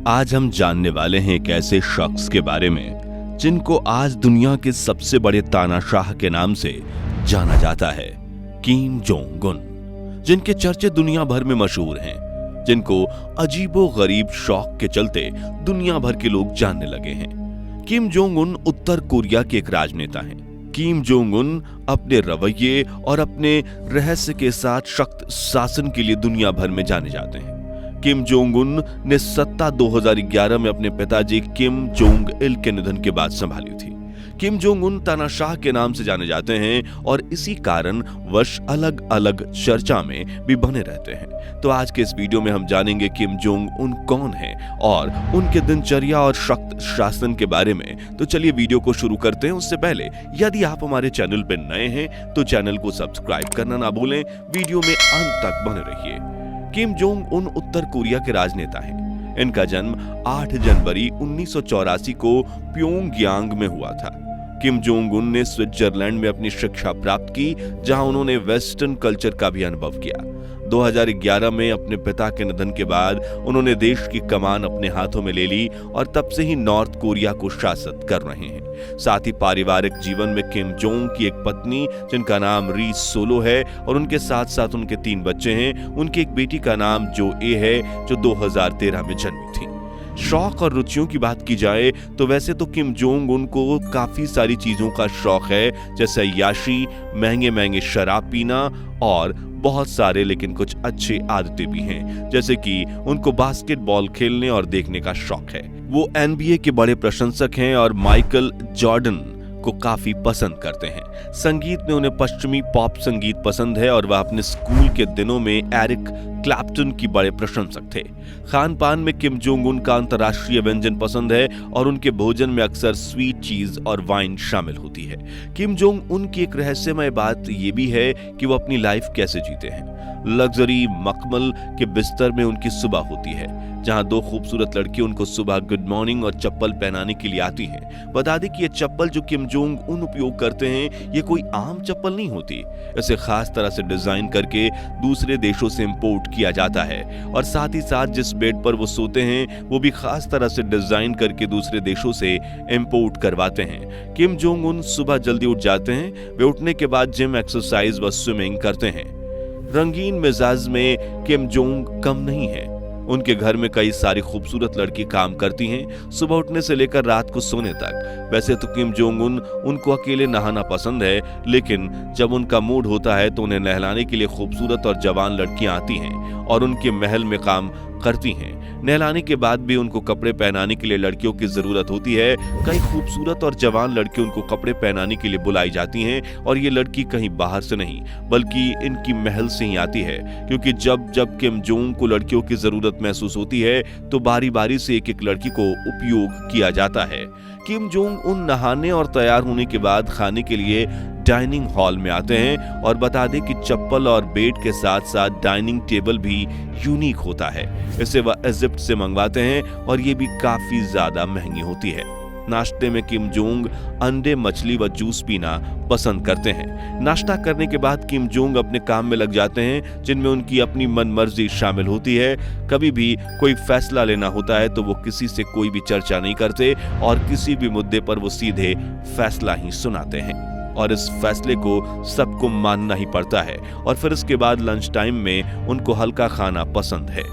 आज हम जानने वाले हैं एक ऐसे शख्स के बारे में जिनको आज दुनिया के सबसे बड़े तानाशाह के नाम से जाना जाता है, किम जोंग उन, जिनके चर्चे दुनिया भर में मशहूर हैं, जिनको अजीबो गरीब शौक के चलते दुनिया भर के लोग जानने लगे हैं। किम जोंग उन उत्तर कोरिया के एक राजनेता हैं। किम जोंग उन अपने रवैये और अपने रहस्य के साथ सख्त शासन के लिए दुनिया भर में जाने जाते हैं। किम जोंग उन ने सत्ता 2011 में अपने पिताजी किम जोंग इल के निधन के बाद संभाली थी। किम जोंग उन तानाशाह के नाम से जाने जाते हैं और इसी कारण वश अलग अलग चर्चा में भी बने रहते हैं। तो आज के इस वीडियो में हम जानेंगे किम जोंग उन कौन है और उनके दिनचर्या और सख्त शासन के बारे में। तो चलिए वीडियो को शुरू करते हैं। उससे पहले यदि आप हमारे चैनल पर नए हैं तो चैनल को सब्सक्राइब करना ना भूलें। वीडियो में अंत तक बने रहिए। किम जोंग उन उत्तर कोरिया के राजनेता हैं। इनका जन्म 8 जनवरी 1984 को प्योंगयांग में हुआ था। किम जोंग उन ने स्विट्जरलैंड में अपनी शिक्षा प्राप्त की, जहां उन्होंने वेस्टर्न कल्चर का भी अनुभव किया। 2011 में अपने पिता के निधन के बाद उन्होंने देश की कमान अपने हाथों में ले ली और तब से ही नॉर्थ कोरिया को शासित कर रहे हैं। साथ ही पारिवारिक जीवन में किम जोंग की एक पत्नी जिनका नाम री सोलो है और उनके साथ साथ उनके 3 बच्चे हैं। उनकी एक बेटी का नाम जो ए है, जो 2013 में जन्मी थी। शौक और रुचियों की बात की जाए तो वैसे तो किम जोंग उन को काफी सारी चीजों का शौक है, जैसे याशी, महंगे महंगे शराब पीना और बहुत सारे लेकिन कुछ अच्छी आदतें भी हैं, जैसे कि उनको बास्केटबॉल खेलने और देखने का शौक है। वो NBA के बड़े प्रशंसक हैं और माइकल जॉर्डन को काफी पसंद करते हैं। संगीत में उन्हें पश्चिमी पॉप संगीत पसंद है और वह अपने स्कूल के दिनों में एरिक क्लैप्टन की बड़े प्रशंसक थे। खान पान में किम जोंग उन का अंतर्राष्ट्रीय व्यंजन पसंद है और उनके भोजन में अक्सर स्वीट चीज और वाइन शामिल होती है। किम जोंग उन की एक रहस्यमय बात यह भी है कि वो अपनी लाइफ कैसे जीते हैं। लग्जरी मखमल के बिस्तर में उनकी सुबह होती है, जहां 2 खूबसूरत लड़की उनको सुबह गुड मॉर्निंग और चप्पल पहनाने के लिए आती हैं। बता दें कि ये चप्पल जो किम जोंग उन उपयोग करते हैं, ये कोई आम चप्पल नहीं होती। इसे खास तरह से डिजाइन करके दूसरे देशों से इंपोर्ट किया जाता है और साथ ही साथ जिस बेड पर वो सोते हैं वो भी खास तरह से डिजाइन करके दूसरे देशों से इंपोर्ट करवाते हैं। किम जोंग उन सुबह जल्दी उठ जाते हैं। वे उठने के बाद जिम, एक्सरसाइज व स्विमिंग करते हैं। रंगीन मिजाज में किम जोंग कम नहीं है। उनके घर में कई सारी खूबसूरत लड़की काम करती हैं, सुबह उठने से लेकर रात को सोने तक। वैसे तो किम जोंग उन उनको अकेले नहाना पसंद है, लेकिन जब उनका मूड होता है तो उन्हें नहलाने के लिए खूबसूरत और जवान लड़कियां आती हैं और उनके महल में काम करती हैं। नहलाने के बाद भी उनको कपड़े पहनाने के लिए लड़कियों की जरूरत होती है। कई खूबसूरत और जवान लड़की उनको कपड़े पहनाने के लिए बुलाई जाती हैं और ये लड़की कहीं बाहर से नहीं बल्कि इनकी महल से ही आती है, क्योंकि जब जब किम जोंग को लड़कियों की जरूरत महसूस होती है तो बारी बारी से एक एक लड़की को उपयोग किया जाता है। किम जोंग उन नहाने और तैयार होने के बाद खाने के लिए डाइनिंग हॉल में आते हैं और बता दें कि चप्पल और बेड के साथ साथ डाइनिंग टेबल भी यूनिक होता है। इसे वह इजिप्ट से मंगवाते हैं और ये भी काफी ज्यादा महंगी होती है। नाश्ते में किम जोंग अंडे, मछली व जूस पीना पसंद करते हैं। नाश्ता करने के बाद किम जोंग अपने काम में लग जाते हैं, जिनमें उनकी अपनी मनमर्जी शामिल होती है। कभी भी कोई फैसला लेना होता है तो वो किसी से कोई भी चर्चा नहीं करते और किसी भी मुद्दे पर वो सीधे फैसला ही सुनाते हैं और इस फैसले को सबको मानना ही पड़ता है। और फिर इसके बाद लंच टाइम में उनको हल्का खाना पसंद है।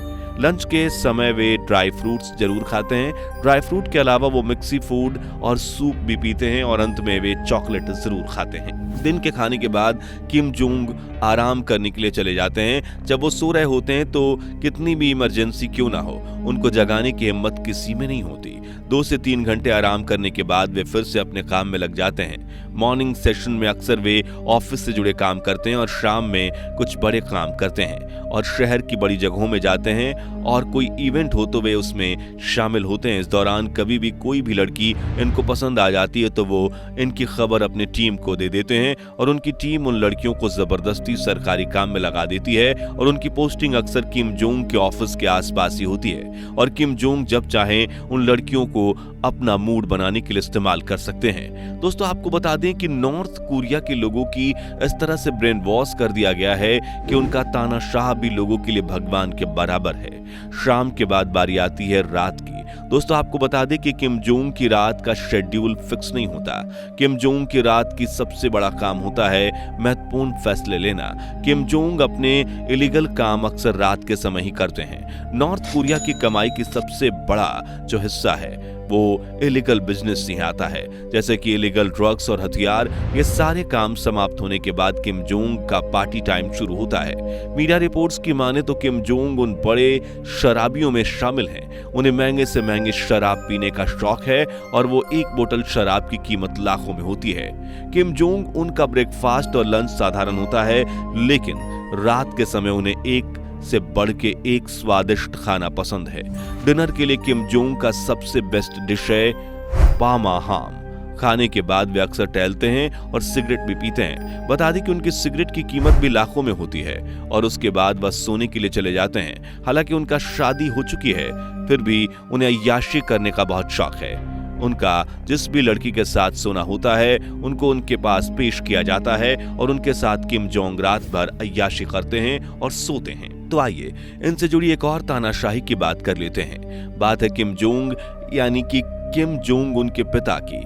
लंच के समय वे ड्राई फ्रूट्स जरूर खाते हैं। ड्राई फ्रूट के अलावा वो मिक्सी फूड और सूप भी पीते हैं और अंत में वे चॉकलेट जरूर खाते हैं। दिन के खाने के बाद किम जोंग आराम करने के लिए चले जाते हैं। जब वो सो रहे होते हैं तो कितनी भी इमरजेंसी क्यों ना हो, उनको जगाने की हिम्मत किसी में नहीं होती। 2 से 3 घंटे आराम करने के बाद वे फिर से अपने काम में लग जाते हैं। मॉर्निंग सेशन में अक्सर वे ऑफिस से जुड़े काम करते हैं और शाम में कुछ बड़े काम करते हैं और शहर की बड़ी जगहों में जाते हैं और कोई इवेंट हो तो वे उसमें शामिल होते हैं। इस दौरान कभी भी कोई भी लड़की इनको पसंद आ जाती है तो वो इनकी खबर अपनी टीम को दे देते हैं और उनकी टीम उन लड़कियों को जबरदस्ती सरकारी काम में लगा देती है और उनकी पोस्टिंग अक्सर किम जोंग के ऑफिस के आसपास ही होती है और किम जोंग जब चाहें उन लड़कियों को अपना मूड बनाने के लिए इस्तेमाल कर सकते हैं। दोस्तों, आपको बता दें कि नॉर्थ कोरिया के लोगों की इस तरह से ब्रेन वॉश कर दिया गया है कि उनका तानाशाह भी लोगों के लिए भगवान के बराबर है। शाम के बाद बारी आती है रात की, दोस्तों आपको बता दें कि किम जोंग की रात का शेड्यूल फिक्स नहीं होता। किम जोंग की रात की सबसे बड़ा काम होता है महत्वपूर्ण फैसले लेना। किम जोंग अपने इलीगल काम अक्सर रात के समय ही करते हैं। नॉर्थ कोरिया की कमाई की सबसे बड़ा जो हिस्सा है वो इलीगल बिजनेस से आता है, जैसे कि इलीगल ड्रग्स और हथियार। ये सारे काम समाप्त होने के बाद किम जोंग का पार्टी टाइम शुरू होता है। मीडिया रिपोर्ट्स की माने तो किम जोंग उन बड़े शराबियों में शामिल हैं। उन्हें महंगे से महंगे शराब पीने का शौक है और वो एक बोतल शराब की कीमत लाखों में होती है। किम जोंग उनका ब्रेकफास्ट और लंच साधारण होता है, लेकिन रात के समय उन्हें एक से बढ़ के एक स्वादिष्ट खाना पसंद है। डिनर के लिए किम जोंग का सबसे बेस्ट डिश है पामा हाम। खाने के बाद वे अक्सर टहलते हैं और सिगरेट भी पीते हैं। बता दें कि उनकी सिगरेट की कीमत भी लाखों में होती है और उसके बाद वह सोने के लिए चले जाते हैं। हालांकि उनका शादी हो चुकी है, फिर भी उन्हें अय्याशी करने का बहुत शौक है। उनका जिस भी लड़की के साथ सोना होता है उनको उनके पास पेश किया जाता है और उनके साथ किम जोंग रात भर अय्याशी करते हैं और सोते हैं। तो आइए इनसे जुड़ी एक और तानाशाही की बात कर लेते हैं। बात है किम जोंग यानी कि किम जोंग उनके पिता की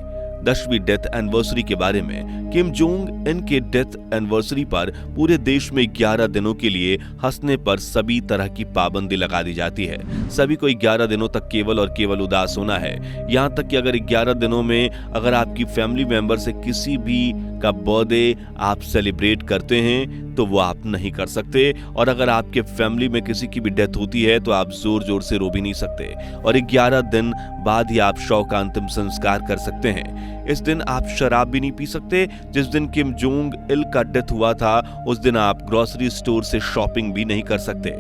10वीं डेथ एनिवर्सरी के बारे में। किम जोंग इनके डेथ एनिवर्सरी पर पूरे देश में 11 दिनों के लिए हंसने पर सभी तरह की पाबंदी लगा दी जाती है। सभी को 11 दिनों तक केवल और केवल उदास होना है। यहाँ तक कि अगर 11 दिनों में अगर आपकी फैमिली मेंबर से किसी भी का बर्थडे आप सेलिब्रेट करते हैं तो वो आप नहीं कर सकते, और अगर आपके फैमिली में किसी की भी डेथ होती है तो आप जोर जोर से रो भी नहीं सकते, और 11 दिन बाद ही आप शव का अंतिम संस्कार कर सकते हैं। इस दिन आप शराब भी नहीं पी सकते। जिस दिन किम जोंग इल का डेथ हुआ था उस दिन आप ग्रोसरी स्टोर से शॉपिंग भी नहीं कर सकते।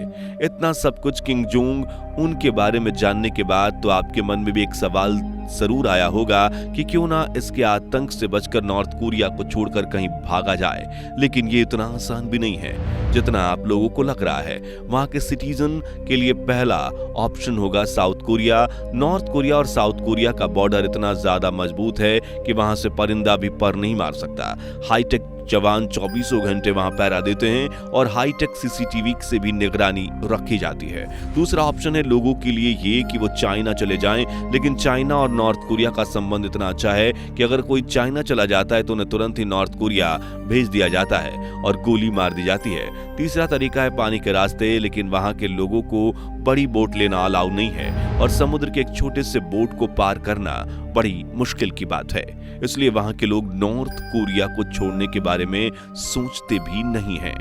इतना सब कुछ किम जोंग उनके बारे में जानने के बाद तो आपके मन में भी एक सवाल जरूर आया होगा कि क्यों ना इसके आतंक से बचकर नॉर्थ कोरिया को छोड़कर कहीं भागा जाए। लेकिन ये इतना आसान भी नहीं है जितना आप लोगों को लग रहा है। वहां के सिटीजन के लिए पहला ऑप्शन होगा साउथ कोरिया। नॉर्थ कोरिया और साउथ कोरिया का बॉर्डर इतना ज्यादा मजबूत है कि वहां से परिंदा भी पर नहीं मार सकता। हाईटेक जवान 24 घंटे वहां पहरा देते हैं और हाईटेक सीसीटीवी से भी निगरानी रखी जाती है। दूसरा ऑप्शन है लोगों के लिए ये कि वो चाइना चले जाएं, लेकिन चाइना और नॉर्थ कोरिया का संबंध इतना अच्छा है कि अगर कोई चाइना चला जाता है तो उन्हें तुरंत ही नॉर्थ कोरिया भेज दिया जाता है और गोली मार दी जाती है। तीसरा तरीका है पानी के रास्ते, लेकिन वहां के लोगों को बड़ी बोट लेना अलाउ नहीं है और समुद्र के एक छोटे से बोट को पार करना बड़ी मुश्किल की बात है। इसलिए वहां के लोग नॉर्थ कोरिया को छोड़ने के बारे में सोचते भी नहीं हैं।